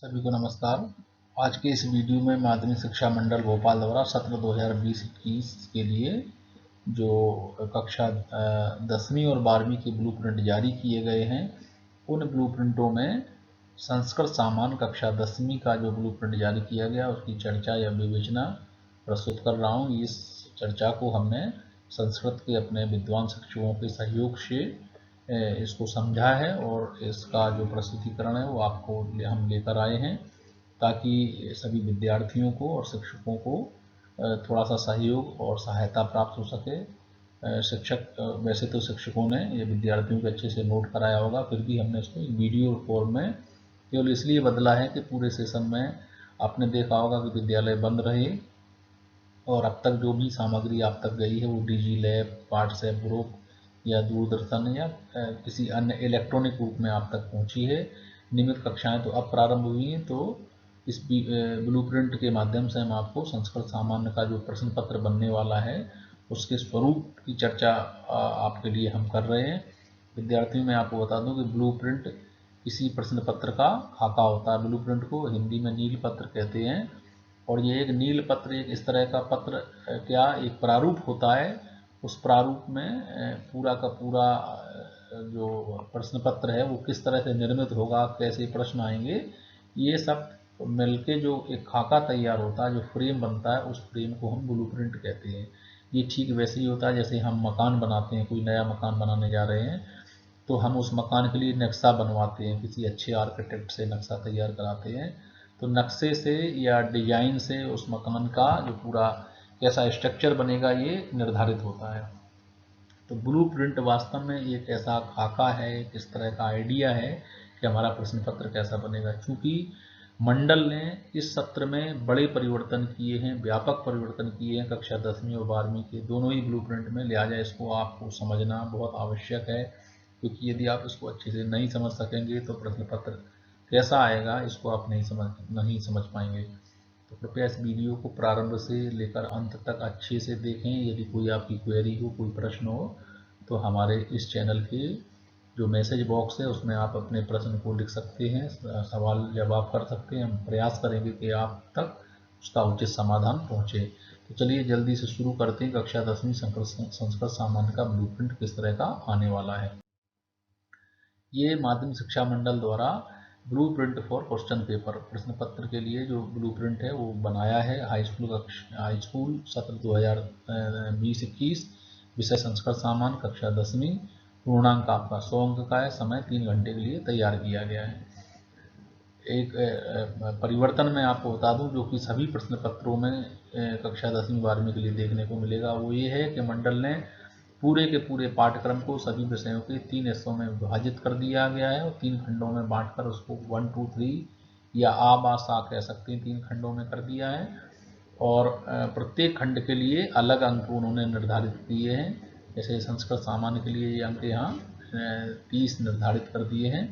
सभी को नमस्कार। आज के इस वीडियो में माध्यमिक शिक्षा मंडल भोपाल द्वारा सत्र 2020-21 के लिए जो कक्षा 10वीं और 12वीं के ब्लूप्रिंट जारी किए गए हैं, उन ब्लूप्रिंटों में संस्कृत सामान्य कक्षा 10वीं का जो ब्लूप्रिंट जारी किया गया उसकी चर्चा या विवेचना प्रस्तुत कर रहा हूँ। इस चर्चा को हमने संस्कृत के अपने विद्वान शिक्षकों के सहयोग से इसको समझा है और इसका जो प्रस्तुतिकरण है वो आपको हम लेकर आए हैं ताकि सभी विद्यार्थियों को और शिक्षकों को थोड़ा सा सहयोग और सहायता प्राप्त हो सके। शिक्षक वैसे तो शिक्षकों ने ये विद्यार्थियों को अच्छे से नोट कराया होगा, फिर भी हमने इसको वीडियो फॉर्म में केवल इसलिए बदला है कि पूरे सेशन में आपने देखा होगा कि विद्यालय बंद रहे और अब तक जो भी सामग्री आप तक गई है वो डिजी लैब, व्हाट्सएप ग्रुप या दूरदर्शन या किसी अन्य इलेक्ट्रॉनिक रूप में आप तक पहुंची है। नियमित कक्षाएं तो अब प्रारंभ हुई हैं, तो इस ब्लूप्रिंट के माध्यम से हम आपको संस्कृत सामान्य का जो प्रश्न पत्र बनने वाला है उसके स्वरूप की चर्चा आपके लिए हम कर रहे हैं। विद्यार्थियों में आपको बता दूं कि ब्लूप्रिंट किसी प्रश्न पत्र का खाका होता है। ब्लूप्रिंट को हिंदी में नील पत्र कहते हैं और ये एक नील पत्र एक इस तरह का पत्र क्या एक प्रारूप होता है। उस प्रारूप में पूरा का पूरा जो प्रश्न पत्र है वो किस तरह से निर्मित होगा, कैसे प्रश्न आएंगे, ये सब मिलके जो एक खाका तैयार होता है, जो फ्रेम बनता है, उस फ्रेम को हम ब्लूप्रिंट कहते हैं। ये ठीक वैसे ही होता है जैसे हम मकान बनाते हैं, कोई नया मकान बनाने जा रहे हैं तो हम उस मकान के लिए नक्शा बनवाते हैं, किसी अच्छे आर्किटेक्ट से नक्शा तैयार कराते हैं। तो नक्शे से या डिजाइन से उस मकान का जो पूरा कैसा स्ट्रक्चर बनेगा ये निर्धारित होता है। तो ब्लूप्रिंट वास्तव में एक ऐसा खाका है, किस तरह का आइडिया है कि हमारा प्रश्न पत्र कैसा बनेगा। चूंकि मंडल ने इस सत्र में बड़े परिवर्तन किए हैं, व्यापक परिवर्तन किए हैं कक्षा 10वीं और 12वीं के दोनों ही ब्लूप्रिंट में, लिहाजा इसको आपको समझना बहुत आवश्यक है, क्योंकि यदि आप इसको अच्छे से नहीं समझ सकेंगे तो प्रश्न पत्र कैसा आएगा इसको आप नहीं समझ पाएंगे। तो कृपया इस वीडियो को प्रारंभ से लेकर अंत तक अच्छे से देखें। यदि कोई आपकी क्वेरी हो, कोई प्रश्न हो, तो हमारे इस चैनल के जो मैसेज बॉक्स है उसमें आप अपने प्रश्न को लिख सकते हैं, सवाल जवाब कर सकते हैं। हम प्रयास करेंगे कि आप तक उसका उचित समाधान पहुंचे। तो चलिए जल्दी से शुरू करते हैं। कक्षा 10वीं संस्कृत सामान्य का ब्लूप्रिंट किस तरह का आने वाला है। ये माध्यमिक शिक्षा मंडल द्वारा ब्लूप्रिंट फॉर क्वेश्चन पेपर प्रश्न पत्र के लिए जो ब्लूप्रिंट है वो बनाया है। हाई स्कूल सत्र 2020-21 विषय संस्कृत सामान्य कक्षा 10वीं, पूर्णांक आपका 100 अंक का है, समय 3 घंटे के लिए तैयार किया गया है। एक परिवर्तन मैं आपको बता दूं जो कि सभी प्रश्न पत्रों में कक्षा 10वीं 12वीं के लिए देखने को मिलेगा, वो ये है कि मंडल ने पूरे के पूरे पाठ्यक्रम को सभी विषयों के 3 हिस्सों में विभाजित कर दिया गया है और 3 खंडों में बांटकर उसको 1, 2, 3 या आ बा सा कह सकते हैं, 3 खंडों में कर दिया है। और प्रत्येक खंड के लिए अलग अंक उन्होंने निर्धारित किए हैं। जैसे संस्कृत सामान्य के लिए ये अंक यहाँ 30 निर्धारित कर दिए हैं।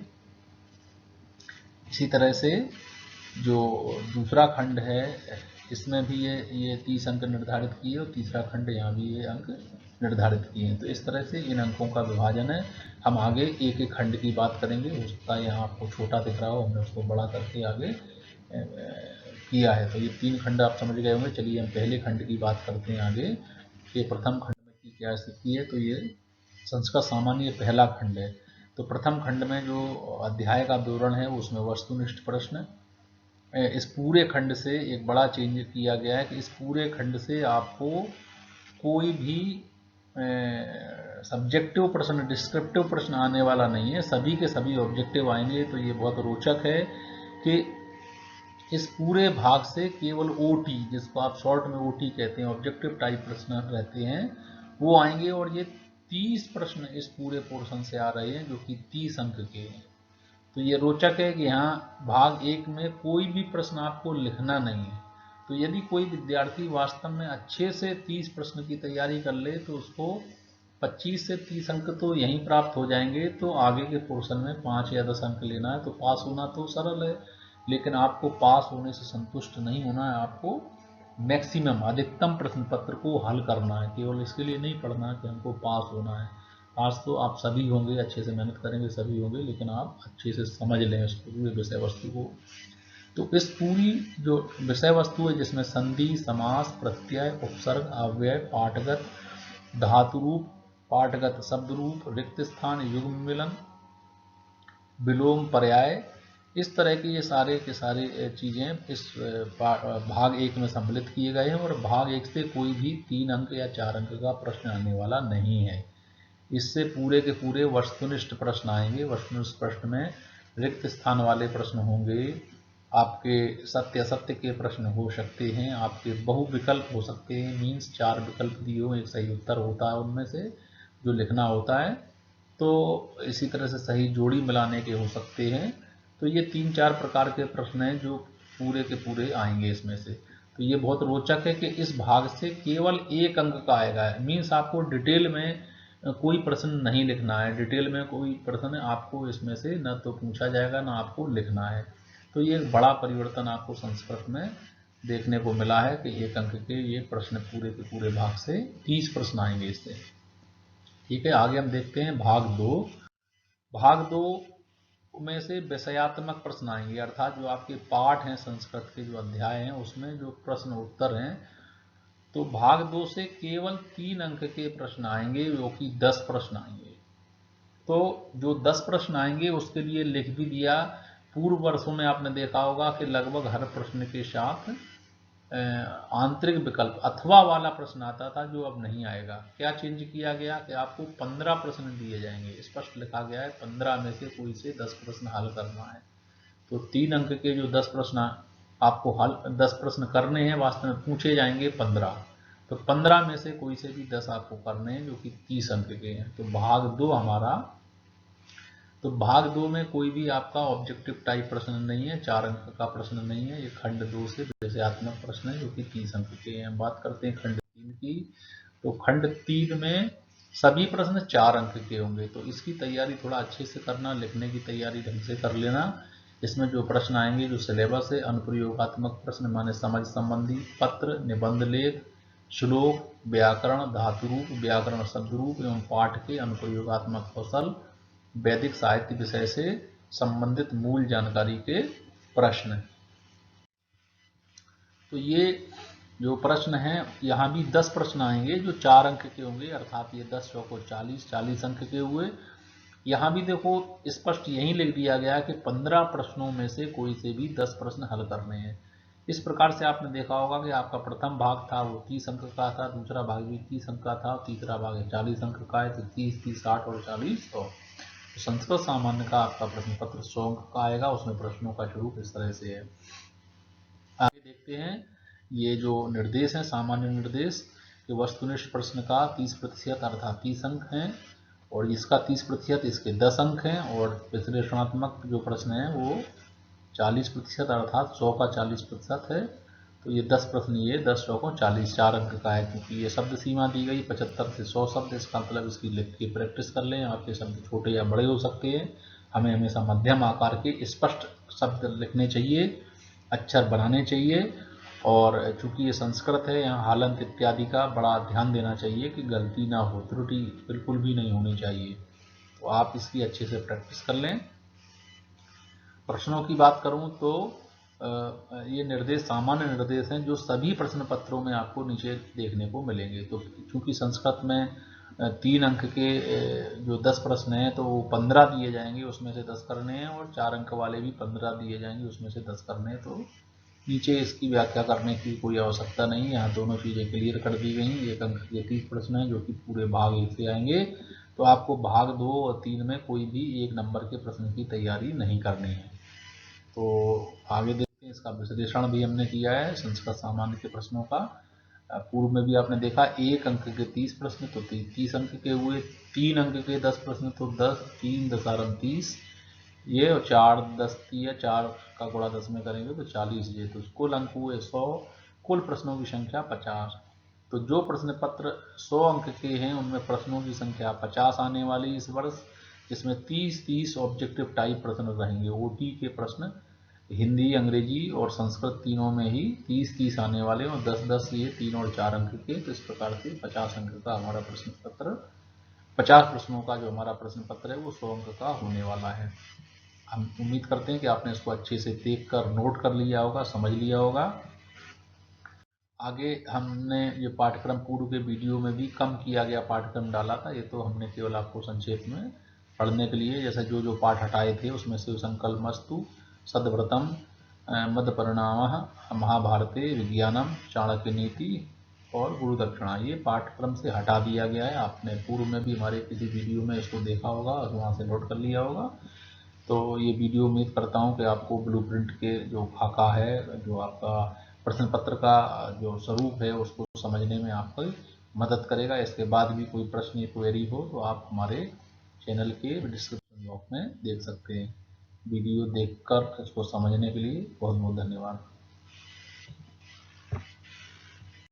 इसी तरह से जो दूसरा खंड है इसमें भी ये 30 अंक निर्धारित किए और तीसरा खंड यहाँ भी ये अंक निर्धारित किए हैं। तो इस तरह से इन अंकों का विभाजन है। हम आगे एक एक खंड की बात करेंगे। हो सकता है यहाँ आपको छोटा दिख रहा हो, हमने उसको बड़ा करके आगे किया है। तो ये 3 खंड आप समझ गए होंगे। चलिए हम पहले खंड की बात करते हैं आगे कि प्रथम खंड में की क्या स्थिति है। तो ये संस्कृत सामान्य पहला खंड है। तो प्रथम खंड में जो अध्याय का विवरण है उसमें वस्तुनिष्ठ प्रश्न। इस पूरे खंड से एक बड़ा चेंज किया गया है कि इस पूरे खंड से आपको कोई भी सब्जेक्टिव प्रश्न, डिस्क्रिप्टिव प्रश्न आने वाला नहीं है, सभी के सभी ऑब्जेक्टिव आएंगे। तो ये बहुत रोचक है कि इस पूरे भाग से केवल ओटी, जिसको आप शॉर्ट में ओटी कहते हैं, ऑब्जेक्टिव टाइप प्रश्न रहते हैं, वो आएंगे और ये 30 प्रश्न इस पूरे पोर्शन से आ रहे हैं जो कि 30 अंक के हैं। तो ये रोचक है कि यहाँ भाग 1 में कोई भी प्रश्न आपको लिखना नहीं है। तो यदि कोई विद्यार्थी वास्तव में अच्छे से 30 प्रश्न की तैयारी कर ले तो उसको 25 से 30 अंक तो यहीं प्राप्त हो जाएंगे। तो आगे के पोर्शन में 5 या 10 अंक लेना है तो पास होना तो सरल है, लेकिन आपको पास होने से संतुष्ट नहीं होना है। आपको मैक्सिमम अधिकतम प्रश्न पत्र को हल करना है, केवल इसके लिए नहीं पढ़ना कि हमको पास होना है। पास तो आप सभी होंगे, अच्छे से मेहनत करेंगे सभी होंगे, लेकिन आप अच्छे से समझ लें उस पूरे विषय वस्तु को। तो इस पूरी जो विषय वस्तु है जिसमें संधि, समास, प्रत्यय, उपसर्ग, अव्यय, पाठगत, धातु रूप, पाठगत शब्द रूप, रिक्त स्थान, युग्म मिलन, विलोम, पर्याय, इस तरह की ये सारे के सारे चीज़ें इस भाग 1 में सम्मिलित किए गए हैं और भाग 1 से कोई भी 3 अंक या 4 अंक का प्रश्न आने वाला नहीं है। इससे पूरे के पूरे वस्तुनिष्ठ प्रश्न आएंगे। वस्तुनिष्ठ प्रश्न में रिक्त स्थान वाले प्रश्न होंगे, आपके सत्य असत्य के प्रश्न हो सकते हैं, आपके बहुविकल्प हो सकते हैं, मीन्स 4 विकल्प दिए हो, एक सही उत्तर होता है उनमें से जो लिखना होता है। तो इसी तरह से सही जोड़ी मिलाने के हो सकते हैं। तो ये 3-4 प्रकार के प्रश्न हैं जो पूरे के पूरे आएंगे इसमें से। तो ये बहुत रोचक है कि इस भाग से केवल 1 अंक का आएगा, मीन्स आपको डिटेल में कोई प्रश्न नहीं लिखना है, डिटेल में कोई प्रश्न आपको इसमें से न तो पूछा जाएगा ना आपको लिखना है। तो ये एक बड़ा परिवर्तन आपको संस्कृत में देखने को मिला है कि 1 अंक के ये प्रश्न पूरे के पूरे भाग से 30 प्रश्न आएंगे इससे। ठीक है, आगे हम देखते हैं भाग 2। भाग 2 में से विषयात्मक प्रश्न आएंगे, अर्थात जो आपके पाठ हैं संस्कृत के जो अध्याय हैं उसमें जो प्रश्न उत्तर हैं। तो भाग 2 से केवल 3 अंक के प्रश्न आएंगे, जो कि 10 प्रश्न आएंगे। तो जो 10 प्रश्न आएंगे उसके लिए लिख भी दिया। पूर्व वर्षों में आपने देखा होगा कि लगभग हर प्रश्न के साथ आंतरिक विकल्प अथवा वाला प्रश्न आता था, जो अब नहीं आएगा। क्या चेंज किया गया कि आपको 15 प्रश्न दिए जाएंगे, स्पष्ट लिखा गया है 15 में से कोई से 10 प्रश्न हल करना है। तो 3 अंक के जो 10 प्रश्न आपको हल 10 प्रश्न करने हैं, वास्तव में पूछे जाएंगे 15। तो 15 में से कोई से भी 10 आपको करने हैं, जो कि 30 अंक के हैं। तो भाग 2 हमारा, तो भाग 2 में कोई भी आपका ऑब्जेक्टिव टाइप प्रश्न नहीं है, 4 अंक का प्रश्न नहीं है। ये खंड 2 से विषयात्मक प्रश्न है जो कि 30 अंक के हैं। बात करते हैं खंड 3 की। तो खंड 3 में सभी प्रश्न 4 अंक के होंगे। तो इसकी तैयारी थोड़ा अच्छे से करना, लिखने की तैयारी ढंग से कर लेना। इसमें जो प्रश्न आएंगे, जो सिलेबस है, अनुप्रयोगात्मक प्रश्न माने समझ संबंधी, पत्र, निबंध लेख, श्लोक, व्याकरण, धातु रूप, व्याकरण शब्द रूप एवं पाठ के अनुप्रयोगात्मक कौशल, वैदिक साहित्य विषय से संबंधित मूल जानकारी के प्रश्न। तो ये जो प्रश्न हैं, यहाँ भी 10 प्रश्न आएंगे जो 4 अंक के होंगे, अर्थात ये 10 को 40 अंक के हुए। यहाँ भी देखो स्पष्ट यही लिख दिया गया कि 15 प्रश्नों में से कोई से भी 10 प्रश्न हल करने हैं। इस प्रकार से आपने देखा होगा कि आपका प्रथम भाग था वो 30 अंक का था, दूसरा भाग भी 30 अंक का था, तीसरा भाग 40 अंक का है। तो 30, 30, 60 और 40 100। तो संस्कृत सामान्य का आपका प्रश्न पत्र 100 अंक का आएगा। उसमें प्रश्नों का स्वरूप इस तरह से है। आगे देखते हैं, ये जो निर्देश है सामान्य निर्देश कि वस्तुनिष्ठ प्रश्न का 30% अर्थात 30 अंक हैं, और इसका 30% इसके 10 अंक हैं, और विश्लेषणात्मक जो प्रश्न है वो 40% अर्थात 100 का 40% है। तो ये 10 प्रश्न, ये 10 100 को 40 4 अंक का है, क्योंकि ये शब्द सीमा दी गई 75 से 100 शब्द। इसका मतलब इसकी लिख के प्रैक्टिस कर लें। आपके शब्द छोटे या बड़े हो सकते हैं, हमें हमेशा मध्यम आकार के स्पष्ट शब्द लिखने चाहिए, अक्षर बनाने चाहिए। और चूंकि ये संस्कृत है, यहाँ हालंत इत्यादि का बड़ा ध्यान देना चाहिए कि गलती ना हो, त्रुटि बिल्कुल भी नहीं होनी चाहिए। तो आप इसकी अच्छे से प्रैक्टिस कर लें। प्रश्नों की बात करूं तो ये निर्देश सामान्य निर्देश हैं जो सभी प्रश्न पत्रों में आपको नीचे देखने को मिलेंगे। तो चूंकि संस्कृत में 3 अंक के जो 10 प्रश्न हैं तो वो 15 दिए जाएंगे, उसमें से 10 करने हैं, और 4 अंक वाले भी 15 दिए जाएंगे, उसमें से 10 करने हैं। तो नीचे इसकी व्याख्या करने की कोई आवश्यकता नहीं है, यहाँ दोनों चीज़ें क्लियर कर दी गई हैं। 1 अंक के 30 प्रश्न हैं जो कि पूरे भाग 1 से आएंगे। तो आपको भाग 2 और 3 में कोई भी 1 नंबर के प्रश्न की तैयारी नहीं करनी है। तो आगे देखते हैं, इसका विश्लेषण भी हमने किया है संस्कृत सामान्य के प्रश्नों का। पूर्व में भी आपने देखा 1 अंक के 30 प्रश्न तो 30 अंक के हुए, 3 अंक के 10 प्रश्न तो 10, 3 दसारम 30 ये, और 4 10 दिया, 4 का गुणा 10 में करेंगे तो 40 ये। तो कुल अंक हुए 100, कुल प्रश्नों की संख्या 50। तो जो प्रश्न पत्र 100 अंक के हैं उनमें प्रश्नों की संख्या 50 आने वाली इस वर्ष, जिसमें 30-30 ऑब्जेक्टिव टाइप प्रश्न रहेंगे। ओटी के प्रश्न हिंदी, अंग्रेजी और संस्कृत तीनों में ही 30-30 आने वाले, और 10-10 ये 3 और 4 अंक के। तो इस प्रकार से 50 अंक का हमारा प्रश्न पत्र, 50 प्रश्नों का जो हमारा प्रश्न पत्र है वो 100 अंक का होने वाला है। हम उम्मीद करते हैं कि आपने इसको अच्छे से देख कर नोट कर लिया होगा, समझ लिया होगा। आगे हमने ये पाठ्यक्रम पूर्व के वीडियो में भी कम किया गया पाठ्यक्रम डाला था, ये तो हमने केवल आपको संक्षेप में पढ़ने के लिए, जैसे जो जो पाठ हटाए थे उसमें से संकल्पमस्तु, सद्व्रतम, मद परिणाम, महाभारते, विज्ञानम, चाणक्य नीति और गुरु दक्षिणा, ये पाठ्यक्रम से हटा दिया गया है। आपने पूर्व में भी हमारे किसी वीडियो में इसको देखा होगा और वहाँ से नोट कर लिया होगा। तो ये वीडियो उम्मीद करता हूँ कि आपको ब्लूप्रिंट के जो खाका है, जो आपका प्रश्न पत्र का जो स्वरूप है, उसको समझने में आपकी मदद करेगा। इसके बाद भी कोई प्रश्न या क्वेरी हो तो आप हमारे चैनल के डिस्क्रिप्शन बॉक्स में देख सकते हैं। वीडियो देखकर इसको समझने के लिए बहुत बहुत धन्यवाद।